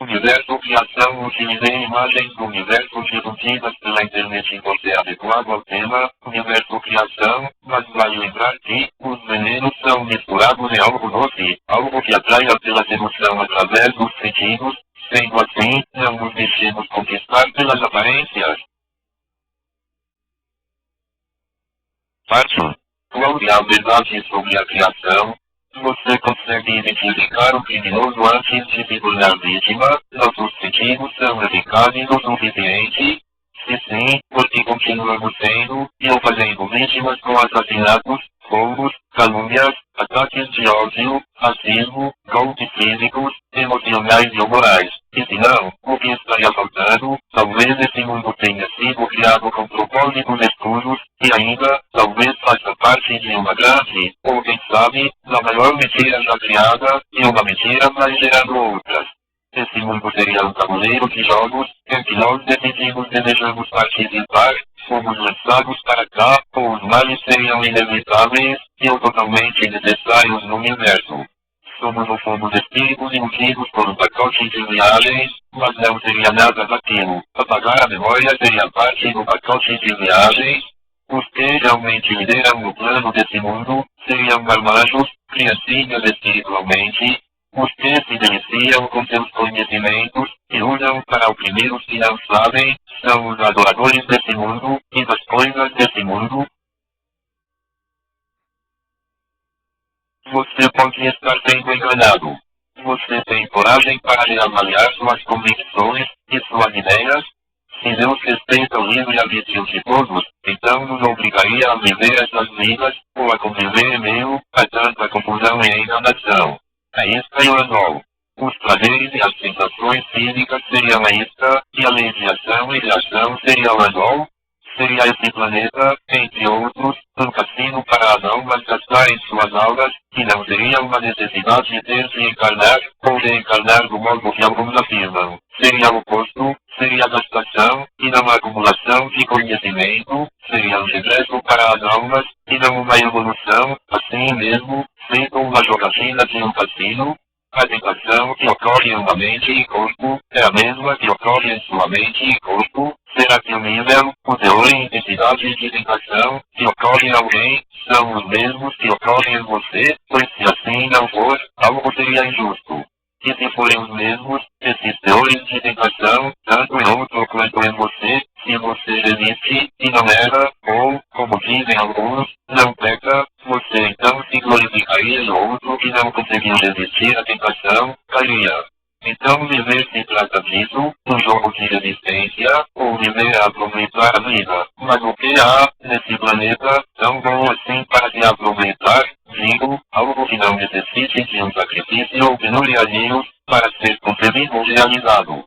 Universo Criação. Utilizei imagens do universo difundidas pela internet em você adequado ao tema Universo Criação, mas vale lembrar que os venenos são misturados em algo doce, algo que atrai pela sedução através dos sentidos, sendo assim, não nos deixemos conquistar pelas aparências. Parte 1. Qual é a verdade sobre a criação? Você consegue identificar o criminoso antes de se tornar vítima? Nossos sentidos são eficazes o suficiente? Se sim, por que continuamos sendo e ou fazendo vítimas com assassinatos, roubos, calúnias, ataques de ódio, racismo, golpes físicos, emocionais e morais? E se não, o que estaria faltando? Talvez esse mundo tenha sido criado com propósitos escuros, e ainda, talvez faça parte de uma grande, ou quem sabe, da maior mentira já criada, e uma mentira vai gerando outras. Esse mundo seria um tabuleiro de jogos, em que nós decidimos desejamos participar, fomos lançados para cá, ou os males seriam inevitáveis, e ou totalmente necessários no universo. Somos ou fomos espíritos iludidos por um pacote de viagens, mas não seria nada daquilo. Apagar a memória seria parte do pacote de viagens. Os que realmente lideram o plano desse mundo seriam marmanjos, criancinhas espiritualmente. Os que se deliciam com seus conhecimentos e usam para oprimir os que não sabem, são os adoradores desse mundo e das coisas desse mundo. Você pode estar sendo enganado. Você tem coragem para reavaliar suas convicções e suas ideias? Se Deus respeita o livre-arbítrio de todos, então nos obrigaria a viver essas vidas, ou a conviver em meio a tanta confusão e enganação. A isca e o anol. Os prazeres e as sensações físicas seriam a isca, e a lei de ação e reação seria o anol? Seria esse planeta, entre outros, um cassino para as almas gastarem suas auras, que não seria uma necessidade de se encarnar, ou reencarnar do modo que alguns afirmam. Seria o oposto, seria gastação, e não a acumulação de conhecimento, seria um regresso para as almas, e não uma evolução, assim mesmo, sendo uma jogatina de um cassino. A tentação que ocorre em uma mente e corpo é a mesma que ocorre em sua mente e corpo. Será que o nível, o teor e intensidade de tentação que ocorre em alguém são os mesmos que ocorrem em você? Pois se assim não for, algo seria injusto. E se forem os mesmos, esses teores de tentação, tanto em outro quanto em você, se você resiste e não erra, ou, como dizem alguns, não peca, você então se glorificaria e o outro que não conseguiu resistir à tentação, cairia. Então viver se trata disso, um jogo de resistência, ou viver a aproveitar a vida. Mas o que há, nesse planeta, tão bom assim para se aproveitar? Digo, algo que não necessite de um sacrifício ou penurianinhos para ser concebido ou realizado.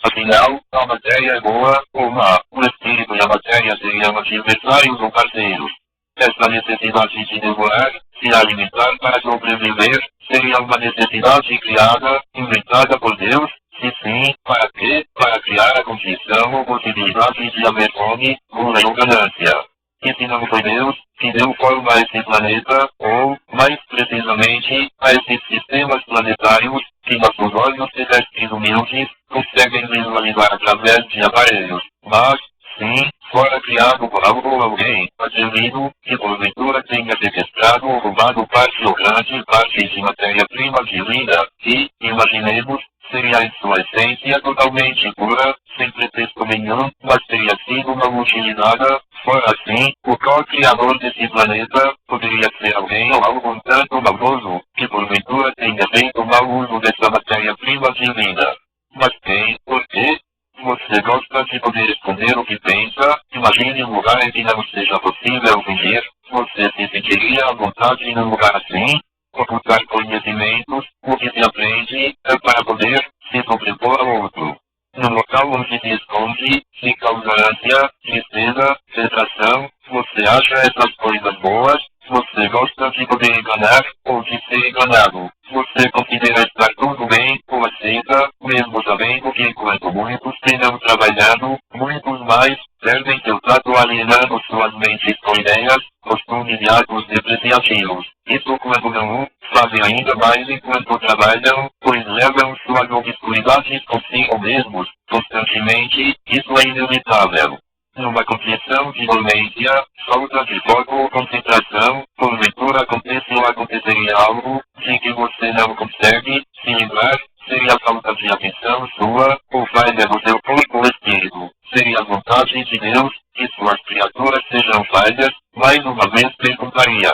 Afinal, a matéria é boa ou má, o espírito e a matéria seriam adversários ou parceiros. Essa necessidade de devorar, se alimentar para sobreviver, seria uma necessidade criada, inventada por Deus? Se sim, para quê? Para criar a condição ou possibilidade de haver fome, gula ou ganância. E se não foi Deus que deu forma a esse planeta, ou, mais precisamente, a esses sistemas planetários, que nossos olhos terrestres humildes conseguem visualizar através de aparelhos, mas, sim, fora criado por algo ou alguém, atrevido, que porventura tenha sequestrado ou roubado parte ou grande parte de matéria-prima divina, que, imaginemos, seria em sua essência totalmente pura, sem pretexto nenhum, mas teria sido mal utilizada. Fora assim, o co-criador desse planeta poderia ser alguém ou algo um tanto maldoso, que porventura tenha feito mau uso dessa matéria-prima divina. Mas quem? Por quê? Você gosta de poder esconder o que pensa? Imagine um lugar em que não seja possível fingir. Você se sentiria à vontade num lugar assim? Ocultar conhecimentos, o que se aprende, é para poder se sobrepor ao outro. No local onde se esconde, se causa ânsia, tristeza, frustração. Você acha essas coisas boas? Você gosta de poder enganar ou de ser enganado? Você considera estar tudo bem ou aceita, mesmo sabendo que enquanto muitos tenham trabalhado, muitos mais perdem seu estado alienando suas mentes com ideias, costumes e atos depreciativos. Isso quando não fazem ainda mais enquanto trabalham, pois levam suas obscuridades consigo mesmos, constantemente, isso é inevitável. Numa condição de dormência, falta de foco ou concentração, porventura acontece ou aconteceria algo de que você não consegue se lembrar, seria falta de atenção sua, ou falha do seu próprio espírito. Seria a vontade de Deus que suas criaturas sejam falhas, mais uma vez perguntaria.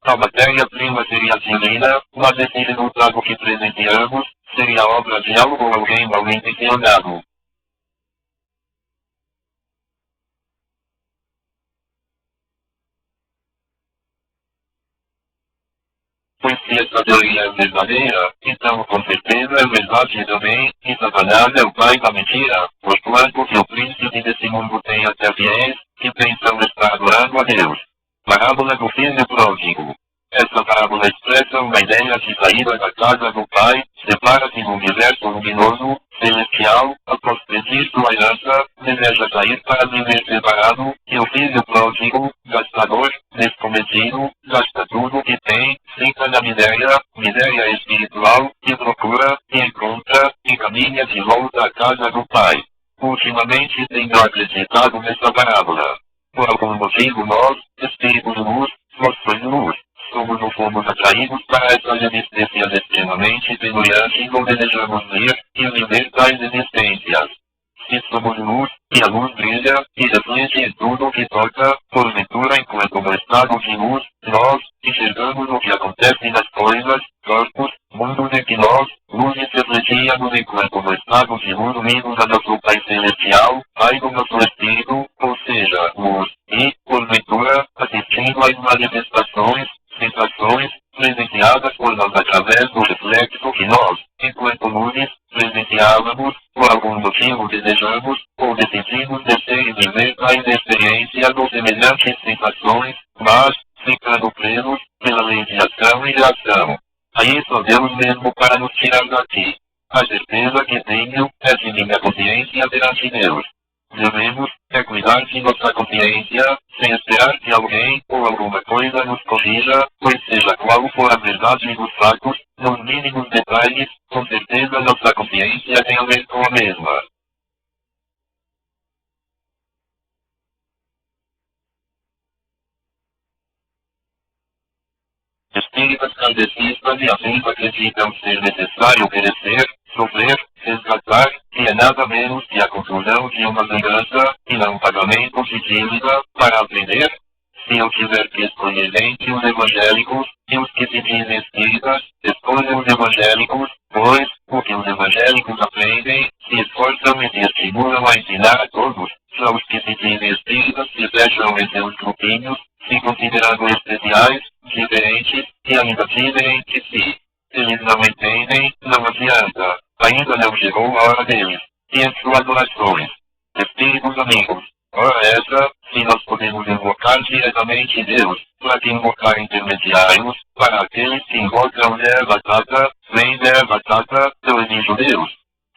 A matéria-prima seria divina, mas esse resultado que presenciamos seria obra de algo ou alguém mal intencionado. Pois se essa teoria é verdadeira, então com certeza é verdade também que Satanás é o pai da mentira, porquanto que o príncipe desse mundo tem até fiéis que pensam estar adorando a Deus. Parábola do filho pródigo. Essa parábola expressa uma ideia de saída da casa do pai, separa-se do universo luminoso, celestial, após pedir sua herança, deseja sair para viver separado, e o filho pródigo, gastador, descometido, gasta tudo o que tem, fica na miséria espiritual, e procura, e encontra, e caminha de volta à casa do pai. Ultimamente tenho acreditado nessa parábola. Por algum motivo nós, espíritos de luz, forças de luz, somos ou fomos atraídos para essas existências extremamente penuriantes ou desejamos ver e viver tais existências. Se somos luz, e a luz brilha, e reflete em tudo o que toca, porventura enquanto no estado de luz, nós, enxergamos o que acontece nas coisas, corpos, mundos em que nós, luzes refletíamos enquanto no estado de luz unidos a nosso Pai Celestial, Pai do nosso Espírito, ou seja, luz, e, porventura, assistindo às manifestações, sensações, presenciadas por nós através do reflexo que nós, enquanto luzes, presenciávamos, por algum motivo desejamos, ou decidimos descer e viver tais experiências ou semelhantes sensações, mas, ficando presos, pela lei de ação e reação. Aí só Deus mesmo para nos tirar daqui. A certeza que tenho é de minha consciência perante Deus. Devemos cuidar de nossa consciência, sem esperar que alguém ou alguma coisa nos corrija, pois seja qual for a verdade dos fatos, nos mínimos detalhes, com certeza nossa consciência tem a ver com a mesma. Espíritas kardecistas e afins acreditam ser necessário perecer, sofrer, resgatar, que é nada menos que a conclusão de uma vingança, e não pagamento de dívida, para aprender. Se eu tiver que escolher entre os evangélicos e os que se dizem espíritas, escolha os evangélicos, pois, o que os evangélicos aprendem, se esforçam e se estimulam a ensinar a todos. Já os que se dizem espíritas se fecham em seus grupinhos, se considerando especiais, diferentes, e ainda vivem entre si. Eles não entendem, não adianta. Ainda não chegou a hora deles. E em suas orações. Espíritos amigos. Ora essa, se nós podemos invocar diretamente Deus, para que invocar intermediários, para aqueles que invocam erva tata, vem erva tata, eu exijo Deus.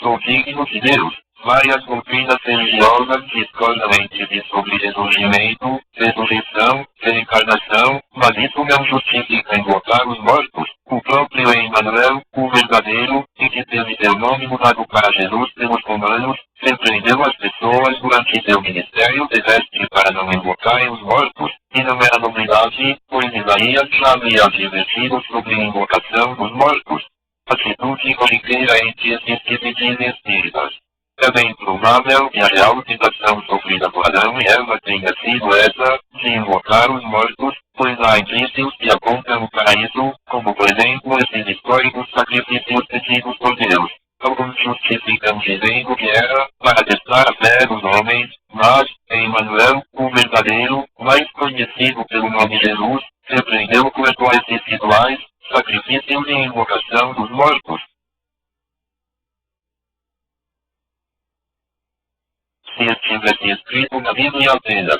Sou digno de Deus. Várias doutrinas religiosas discordam entre si sobre ressurgimento, ressurreição, reencarnação, mas isso não justifica invocar os mortos. O próprio Emmanuel, o verdadeiro, e que teve seu nome mudado para Jesus pelos romanos, repreendeu as pessoas durante seu ministério terrestre para não invocarem os mortos, e não era novidade, pois Isaías já havia advertido sobre a invocação dos mortos. Atitude corriqueira entre esses que se dizem espíritas. É bem provável que a real tentação sofrida por Adão e Eva tenha sido essa, de invocar os mortos, pois há indícios que apontam para isso, como por exemplo esses históricos sacrifícios pedidos por Deus. Alguns justificam dizendo que era para testar a fé dos homens, mas, Emmanuel, o verdadeiro, mais conhecido pelo nome Jesus, repreendeu quanto a esses rituais, sacrifícios e invocação dos mortos. Se estivesse escrito na Bíblia apenas,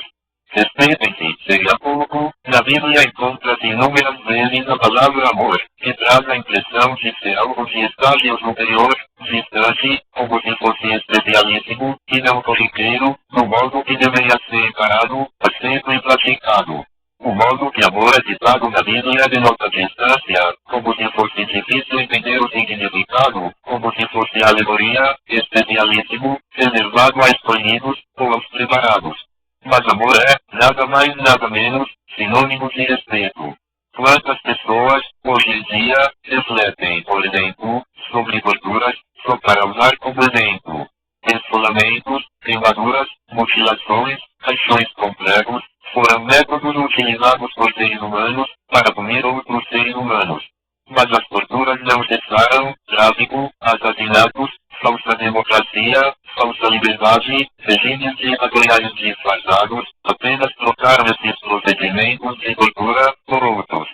respeitem-se, seria pouco, na Bíblia encontra-se inúmeras vezes a palavra amor, que traz a impressão de ser algo de estágio superior, distante, como se fosse especialíssimo, e não corriqueiro, do modo que deveria ser encarado, aceito e praticado. O modo que amor é citado na Bíblia denota distância, como se fosse difícil entender o significado, como se fosse alegoria, especialíssimo, reservado a escolhidos, ou aos preparados. Mas amor é, nada mais nada menos, sinônimo de respeito. Quantas pessoas, hoje em dia, refletem, por exemplo, sobre torturas, só para usar como exemplo. Esfolamentos, queimaduras, mutilações, caixões com pregos, foram métodos utilizados por seres humanos para punir outros seres humanos. Mas as torturas não cessaram, tráfico, assassinatos, falsa democracia, falsa liberdade, regimes ditatoriais disfarçados, apenas trocaram esses procedimentos de tortura por outros.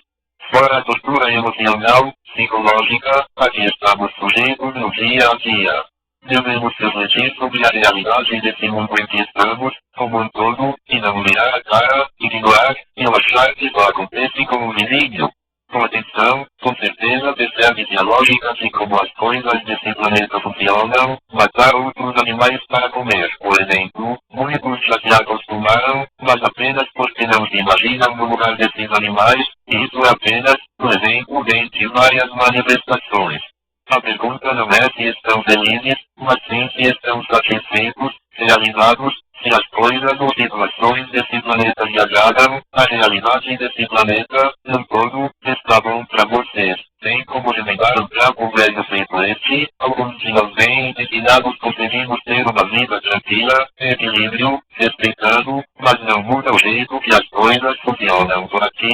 Fora a tortura emocional, psicológica, a que estamos sujeitos no dia a dia. Devemos refletir sobre a realidade desse mundo em que estamos, como um todo, e não virar a cara, ignorar, e achar que só acontece com o vizinho. Com atenção, com certeza percebe-se a lógica de como as coisas desse planeta funcionam, matar outros animais para comer, por exemplo, muitos já se acostumaram, mas apenas porque não se imaginam no lugar desses animais, e isso é apenas, por exemplo, dentre várias manifestações. A pergunta não é se estão felizes, mas sim se estão satisfeitos, realizados, se as coisas ou situações desse planeta lhe agradam, a realidade desse planeta, no todo, está bom para vocês. Tem como remendar um trapo velho feito este, alguns de nós bem ensinados conseguimos ter uma vida tranquila, equilíbrio, respeitando, mas não muda o jeito que as coisas funcionam por aqui.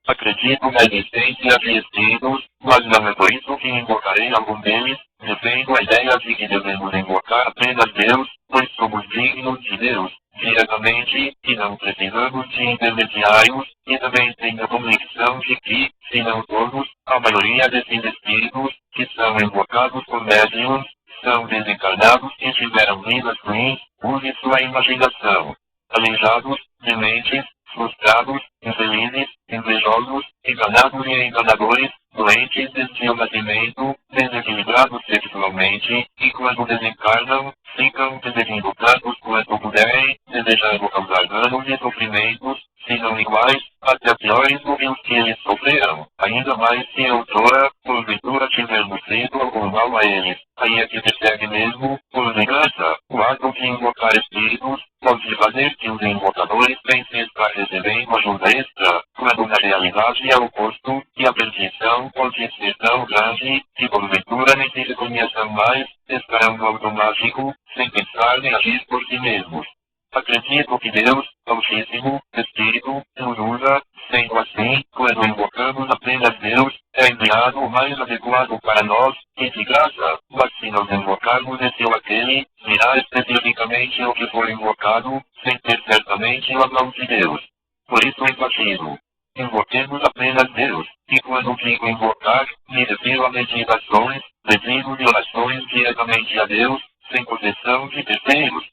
Acredito na existência de espíritos, mas não é por isso que invocarei algum deles. Defendo a ideia de que devemos invocar apenas Deus, pois somos dignos de Deus, diretamente, e não precisamos de intermediários, e também tenho a convicção de que, se não todos, a maioria desses espíritos, que são invocados por médiuns, são desencarnados e tiveram vidas ruins, use sua imaginação. Aleijados, dementes, frustrados, infelizes, invejosos, enganados e enganadores, doentes desde o nascimento, desequilibrados sexualmente, e quando desencarnam, ficam desejando tantos quanto puderem, desejando causar danos e sofrimentos, se não iguais, até piores do que os que eles sofreram, ainda mais se outrora, porventura tivermos feito algum mal a eles. Aí é que persegue mesmo, por vingança, o ato de invocar espíritos, pode fazer que os invocadores pensem estar recebendo ajuda extra, quando na realidade é o oposto, e a perdição pode ser tão grande, que porventura nem se reconheçam mais, estarão no automático, sem pensar nem agir por si mesmos. Acredito que Deus, Altíssimo, Espírito, nos usa, sendo assim, quando invocamos apenas Deus, é enviado o mais adequado para nós, e de graça, mas se nós invocarmos esse ou aquele, virá especificamente o que for invocado, sem ter certamente a mão de Deus. Por isso enfatizo. Invoquemos apenas Deus, e quando digo invocar, me refiro a meditações, pedidos e orações diretamente a Deus, sem possessão de terceiros,